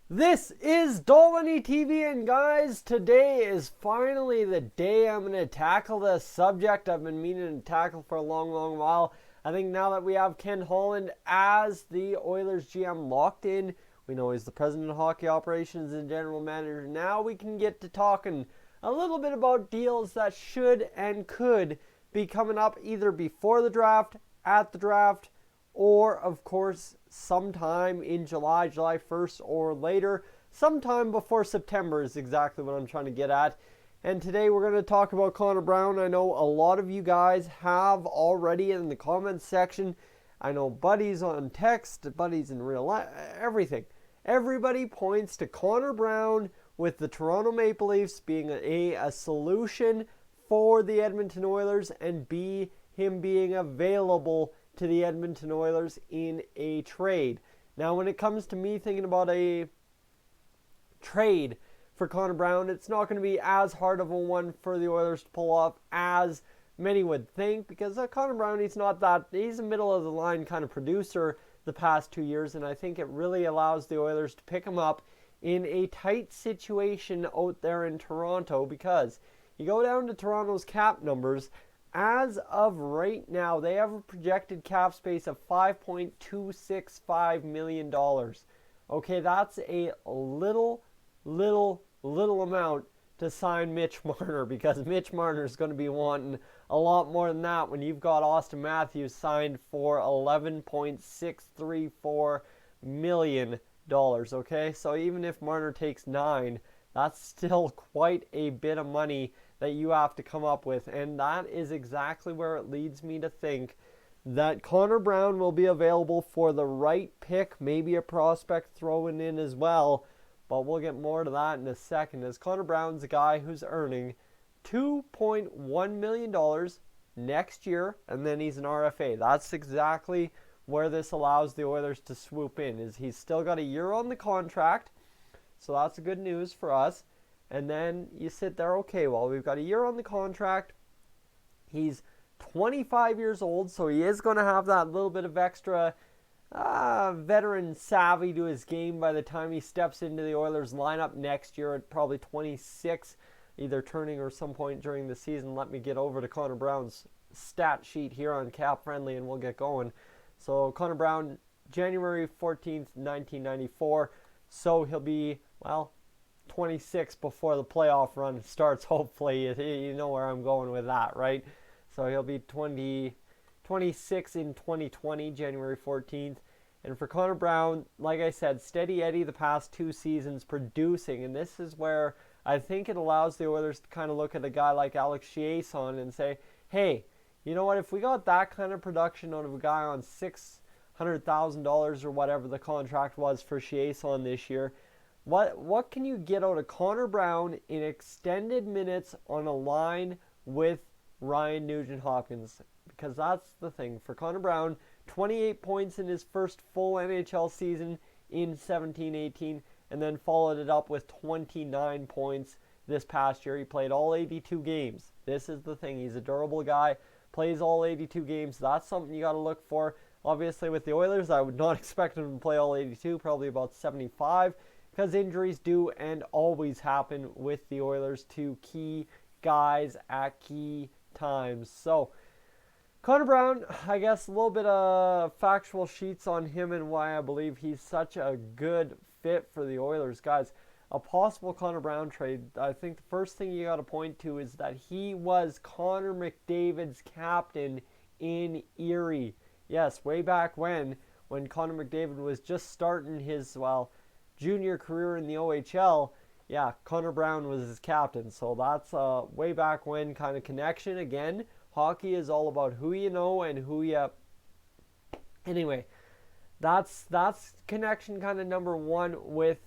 This is Dolany TV, and guys, today is finally the day I'm going to tackle this subject I've been meaning to tackle for a long while. I think now that we have Ken Holland as the Oilers GM locked in, we know he's the president of hockey operations and general manager. Now we can get to talking a little bit about deals that should and could be coming up either before the draft, at the draft, or of course sometime in July 1st or later. Sometime before September is exactly what I'm trying to get at. And today we're going to talk about Connor Brown. I know a lot of you guys have already in the comments section. I know buddies on text, buddies in real life, everything. Everybody points to Connor Brown with the Toronto Maple Leafs being a solution for the Edmonton Oilers, and B, him being available to the Edmonton Oilers in a trade. Now, when it comes to me thinking about a trade for Connor Brown, it's not going to be as hard of a one for the Oilers to pull off as many would think, because Connor Brown, he's a middle of the line kind of producer the past 2 years, and I think it really allows the Oilers to pick him up in a tight situation out there in Toronto, because you go down to Toronto's cap numbers. As of right now, they have a projected cap space of $5.265 million. Okay, that's a little amount to sign Mitch Marner, because Mitch Marner is going to be wanting a lot more than that when you've got Auston Matthews signed for $11.634 million. Okay, so even if Marner takes 9, that's still quite a bit of money that you have to come up with, and that is exactly where it leads me to think that Connor Brown will be available for the right pick, maybe a prospect thrown in as well, but we'll get more to that in a second, as Connor Brown's a guy who's earning $2.1 million next year, and then he's an RFA. That's exactly where this allows the Oilers to swoop in, is he's still got a year on the contract, so that's good news for us. And then you sit there, okay, well, we've got a year on the contract. He's 25 years old, so he is going to have that little bit of extra veteran savvy to his game by the time he steps into the Oilers lineup next year at probably 26, either turning or some point during the season. Let me get over to Connor Brown's stat sheet here on Cap Friendly, and we'll get going. So Connor Brown, January 14th, 1994. So he'll be, 26 before the playoff run starts, hopefully. You know where I'm going with that, right? So he'll be 26 in 2020, January 14th. And for Connor Brown, like I said, steady Eddie the past 2 seasons producing. And this is where I think it allows the Oilers to kind of look at a guy like Alex Chiasson and say, hey, you know what? If we got that kind of production out of a guy on $600,000 or whatever the contract was for Chiasson this year, what can you get out of Connor Brown in extended minutes on a line with Ryan Nugent-Hopkins? Because that's the thing. For Connor Brown, 28 points in his first full NHL season in 17-18, and then followed it up with 29 points this past year. He played all 82 games. This is the thing. He's a durable guy, plays all 82 games. That's something you got to look for. Obviously, with the Oilers, I would not expect him to play all 82, probably about 75. Because injuries do and always happen with the Oilers to key guys at key times. So, Connor Brown, I guess a little bit of factual sheets on him and why I believe he's such a good fit for the Oilers. Guys, a possible Connor Brown trade, I think the first thing you got to point to is that he was Connor McDavid's captain in Erie. Yes, way back when Connor McDavid was just starting his, junior career in the OHL, Connor Brown was his captain. So that's a way back when kind of connection. Again, hockey is all about who you know and who you... Anyway, that's connection kind of number one with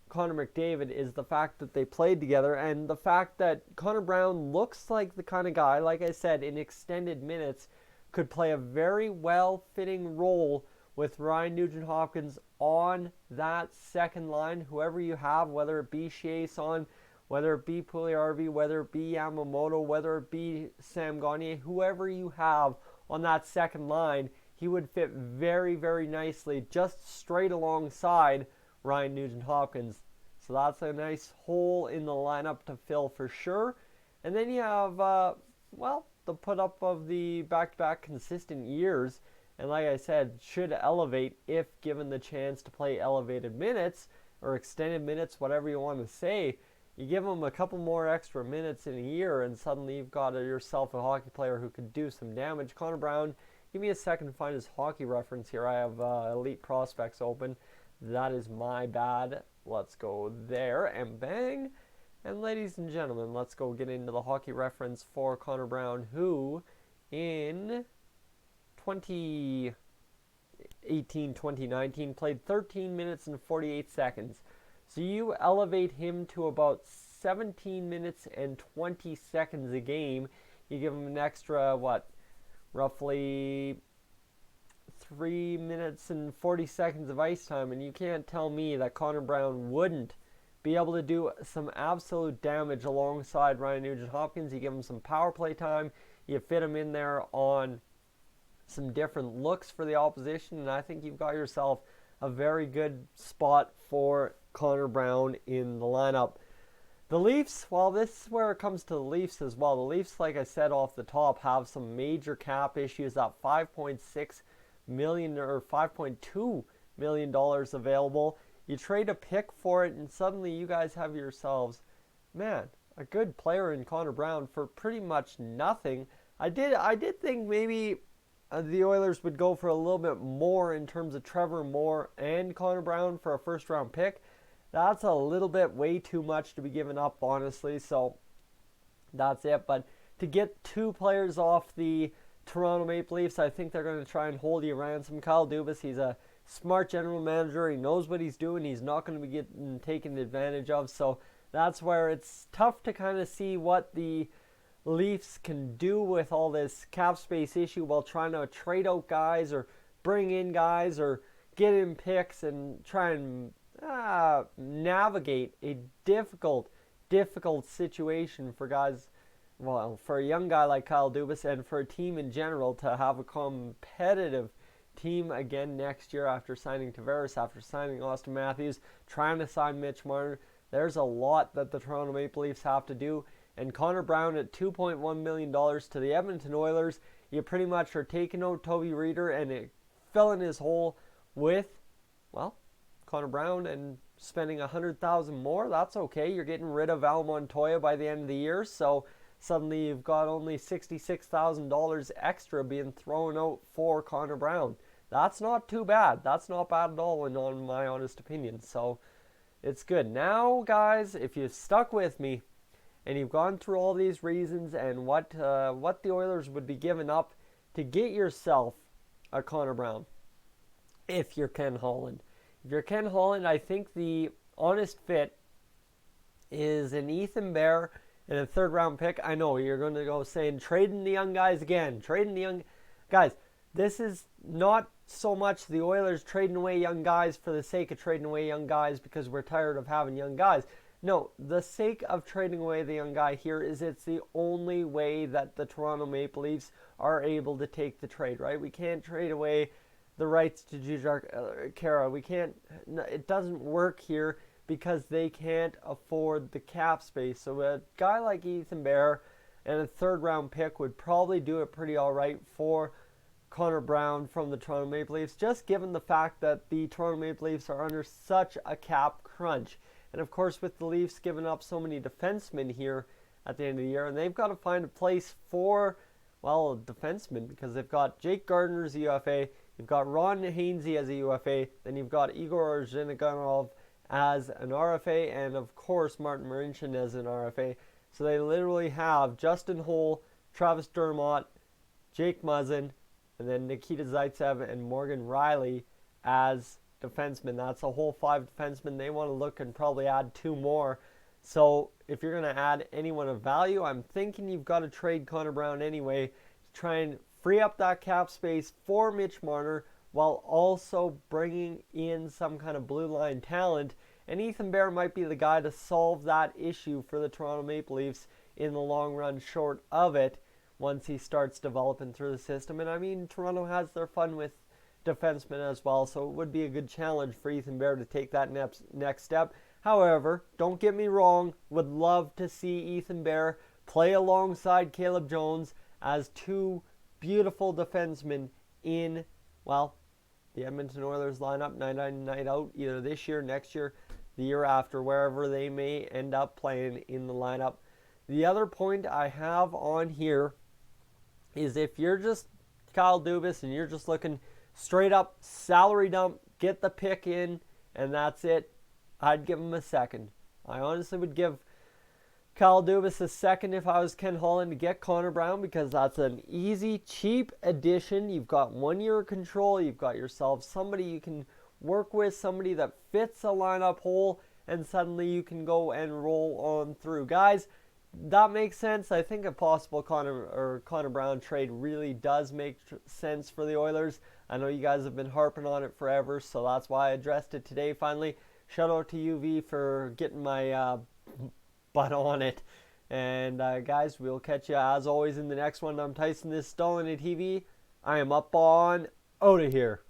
Connor McDavid, is the fact that they played together, and the fact that Connor Brown looks like the kind of guy, like I said, in extended minutes, could play a very well-fitting role with Ryan Nugent-Hopkins on that second line. Whoever you have, whether it be Chiasson, whether it be Puljujarvi, whether it be Yamamoto, whether it be Sam Gagner, whoever you have on that second line, he would fit very, very nicely just straight alongside Ryan Nugent-Hopkins. So that's a nice hole in the lineup to fill for sure. And then you have, the put up of the back-to-back consistent years. And like I said, should elevate if given the chance to play elevated minutes or extended minutes, whatever you want to say. You give them a couple more extra minutes in a year, and suddenly you've got yourself a hockey player who could do some damage. Connor Brown, give me a second to find his hockey reference here. I have Elite Prospects open. That is my bad. Let's go there, and bang. And ladies and gentlemen, let's go get into the hockey reference for Connor Brown, who in 2018-2019 played 13 minutes and 48 seconds. So you elevate him to about 17 minutes and 20 seconds a game. You give him an extra, roughly 3 minutes and 40 seconds of ice time, and you can't tell me that Connor Brown wouldn't be able to do some absolute damage alongside Ryan Nugent-Hopkins. You give him some power play time, you fit him in there on some different looks for the opposition, and I think you've got yourself a very good spot for Connor Brown in the lineup. The Leafs, well, this is where it comes to the Leafs as well. The Leafs, like I said off the top, have some major cap issues. That $5.6 million or $5.2 million available. You trade a pick for it, and suddenly you guys have yourselves, a good player in Connor Brown for pretty much nothing. I did think maybe the Oilers would go for a little bit more in terms of Trevor Moore and Connor Brown for a first-round pick. That's a little bit way too much to be given up, honestly, so that's it. But to get two players off the Toronto Maple Leafs, I think they're going to try and hold you ransom. Kyle Dubas, he's a smart general manager. He knows what he's doing. He's not going to be getting taken advantage of, so that's where it's tough to kind of see what the Leafs can do with all this cap space issue while trying to trade out guys or bring in guys or get in picks and try and navigate a difficult situation for guys, for a young guy like Kyle Dubas and for a team in general to have a competitive team again next year after signing Tavares, after signing Auston Matthews, trying to sign Mitch Marner. There's a lot that the Toronto Maple Leafs have to do. And Connor Brown at $2.1 million to the Edmonton Oilers, you pretty much are taking out Toby Reeder and filling his hole with, Connor Brown and spending $100,000 more. That's okay. You're getting rid of Al Montoya by the end of the year, so suddenly you've got only $66,000 extra being thrown out for Connor Brown. That's not too bad. That's not bad at all, in my honest opinion. So it's good. Now, guys, if you've stuck with me and you've gone through all these reasons and what the Oilers would be giving up to get yourself a Connor Brown, if you're Ken Holland. If you're Ken Holland, I think the honest fit is an Ethan Bear and a third-round pick. I know you're going to go saying trading the young guys again. Trading the young guys. This is not so much the Oilers trading away young guys for the sake of trading away young guys because we're tired of having young guys. No, the sake of trading away the young guy here is it's the only way that the Toronto Maple Leafs are able to take the trade, right? We can't trade away the rights to Jujhar Khaira. We can't. It doesn't work here because they can't afford the cap space. So a guy like Ethan Bear and a third-round pick would probably do it pretty all right for Connor Brown from the Toronto Maple Leafs, just given the fact that the Toronto Maple Leafs are under such a cap crunch. And of course, with the Leafs giving up so many defensemen here at the end of the year, and they've got to find a place for, defensemen, because they've got Jake Gardner as a UFA, you've got Ron Hainsey as a UFA, then you've got Igor Zhinaganov as an RFA, and of course Martin Marincin as an RFA. So they literally have Justin Holl, Travis Dermott, Jake Muzzin, and then Nikita Zaitsev and Morgan Riley as defensemen. That's a whole 5 defensemen. They want to look and probably add 2 more. So if you're going to add anyone of value, I'm thinking you've got to trade Connor Brown anyway to try and free up that cap space for Mitch Marner while also bringing in some kind of blue line talent. And Ethan Bear might be the guy to solve that issue for the Toronto Maple Leafs in the long run short of it once he starts developing through the system. And I mean, Toronto has their fun with defenseman as well, so it would be a good challenge for Ethan Bear to take that next step. However, don't get me wrong, would love to see Ethan Bear play alongside Caleb Jones as two beautiful defensemen in, well, the Edmonton Oilers lineup night in, night out, either this year, next year, the year after, wherever they may end up playing in the lineup. The other point I have on here is if you're just Kyle Dubas and you're just looking straight up salary dump, get the pick in, and that's it, I'd give him a second. I honestly would give Kyle Dubas a second if I was Ken Holland to get Connor Brown, because that's an easy, cheap addition. You've got 1 year of control. You've got yourself somebody you can work with, somebody that fits a lineup hole, and suddenly you can go and roll on through. Guys, that makes sense. I think a possible Connor Brown trade really does make sense for the Oilers. I know you guys have been harping on it forever, so that's why I addressed it today finally. Shout out to UV for getting my butt on it. And guys, we'll catch you as always in the next one. I'm Tyson, this is Stallin' TV. I am up on out of here.